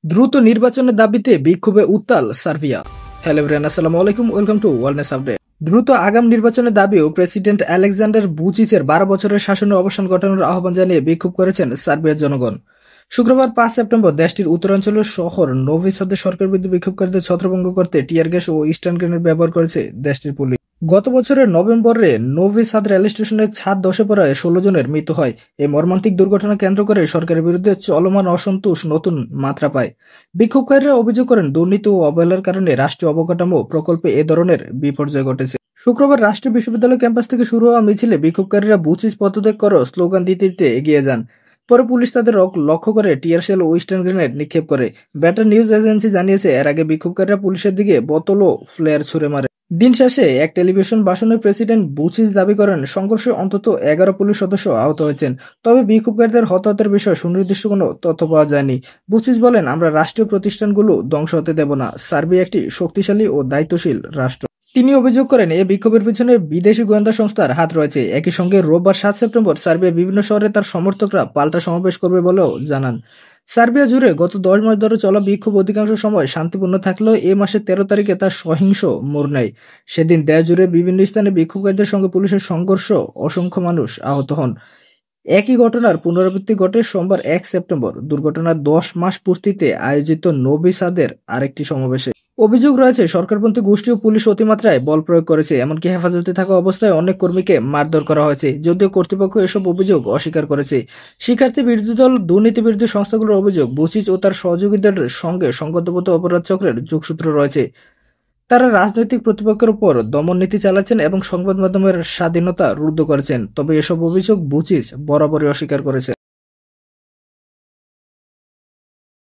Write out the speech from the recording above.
দ্রুত নির্বাচনের দাবিতে বিক্ষোভে উত্তাল সার্বিয়া। হ্যালো এভরিওয়ান, আসসালামু আলাইকুম, ওয়েলকাম টু ওয়েলনেস আপডেট। দ্রুত আগাম নির্বাচনের দাবিও প্রেসিডেন্ট আলেকজান্ডার বুচিচের 12 বছরের শাসনের অবসান ঘটানোর আহ্বান জানিয়ে বিক্ষোভ করেছেন সার্বিয়ার জনগণ। শুক্রবার ৫ সেপ্টেম্বর দেশটির উত্তরাঞ্চলের শহর নোভি সাদে সরকারের বিরুদ্ধে বিক্ষোভকারীদের ছত্রভঙ্গ করতে টিয়ার গ্যাস ও স্টান গ্রেনেড ব্যবহার করেছে দেশটির পুলিশ। গত বছরের নভেম্বরে নোভি সাদ রেল স্টেশনের ছাদ ধসে পড়ায় ১৬ জনের মৃত্যু হয়। এই মর্মান্তিক দুর্ঘটনা কেন্দ্র করে সরকারের বিরুদ্ধে চলমান অসন্তোষ নতুন মাত্রা পায়। বিক্ষোভকারীরা অভিযোগ করেন, দুর্নীতি ও অবহেলার কারণে রাষ্ট্রীয় অবকাঠামো প্রকল্পে এ ধরনের বিপর্যয় ঘটেছে। শুক্রবার রাষ্ট্রীয় বিশ্ববিদ্যালয় ক্যাম্পাস থেকে শুরু হওয়া মিছিলে বিক্ষোভকারীরা বুচিজ পদত্যাগ করো স্লোগান দিতে দিতে এগিয়ে যান। পরে পুলিশ তাদের লক্ষ্য করে টিয়ার শেল ও স্টান গ্রেনেড নিক্ষেপ করে। বেটার নিউজ এজেন্সি জানিয়েছে, এর আগে বিক্ষোভকারীরা পুলিশের দিকে বোতল ও ফ্লেয়ার ছুড়ে মারে। দিন শেষে এক টেলিভিশন ভাষণে প্রেসিডেন্ট বুচিচ দাবি করেন, সংঘর্ষে অন্তত 11 পুলিশ সদস্য আহত হয়েছেন। তবে বিক্ষোভকারীদের হতাহতের বিষয়ে সুনির্দিষ্ট কোনো তথ্য পাওয়া যায়নি। বুচিচ বলেন, আমরা রাষ্ট্রীয় প্রতিষ্ঠানগুলো ধ্বংস হতে দেব না। সার্বিয়া একটি শক্তিশালী ও দায়িত্বশীল রাষ্ট্র। তিনি অভিযোগ করেন, এই বিক্ষোভের পিছনে বিদেশি গোয়েন্দা সংস্থার হাত রয়েছে। একই সঙ্গে রোববার ৭ সেপ্টেম্বর সার্বিয়া বিভিন্ন শহরে তার সমর্থকরা পাল্টা সমাবেশ করবে বলেও জানান। সার্বিয়া জুড়ে গত ১০ মাস ধরে চলা বিক্ষোভ অধিকাংশ সময় শান্তিপূর্ণ থাকলেও এ মাসের ১৩ তারিখে তা সহিংস মোড় নেয়। সেদিন দেশ জুড়ে বিভিন্ন স্থানে বিক্ষোভকারীদের সঙ্গে পুলিশের সংঘর্ষ, অসংখ্য মানুষ আহত হন। একই ঘটনার পুনরাবৃত্তি ঘটে সোমবার ১ সেপ্টেম্বর দুর্ঘটনার ১০ মাস পূর্তিতে আয়োজিত নবি সাদের আরেকটি সমাবেশে। অভিযোগ রয়েছে, সরকারপন্থী গোষ্ঠী ও পুলিশ অতিমাত্রায় বল প্রয়োগ করেছে। এমনকি হেফাজতে থাকা অবস্থায় অনেক কর্মীকে মারধর করা হয়েছে, যদিও কর্তৃপক্ষ এসব অভিযোগ অস্বীকার করেছে। শিক্ষার্থী বিরোধী দল, দুর্নীতি বিরোধী সংস্থাগুলোর অভিযোগ, বুচিচ ও তার সহযোগীদের সঙ্গে সংঘবদ্ধ অপরাধ চক্রের যোগসূত্র রয়েছে। তারা রাজনৈতিক প্রতিপক্ষের উপর দমন নীতি চালাচ্ছেন এবং সংবাদ মাধ্যমের স্বাধীনতা রুদ্ধ করেছেন। তবে এসব অভিযোগ বুচিচ বরাবরই অস্বীকার করেছে।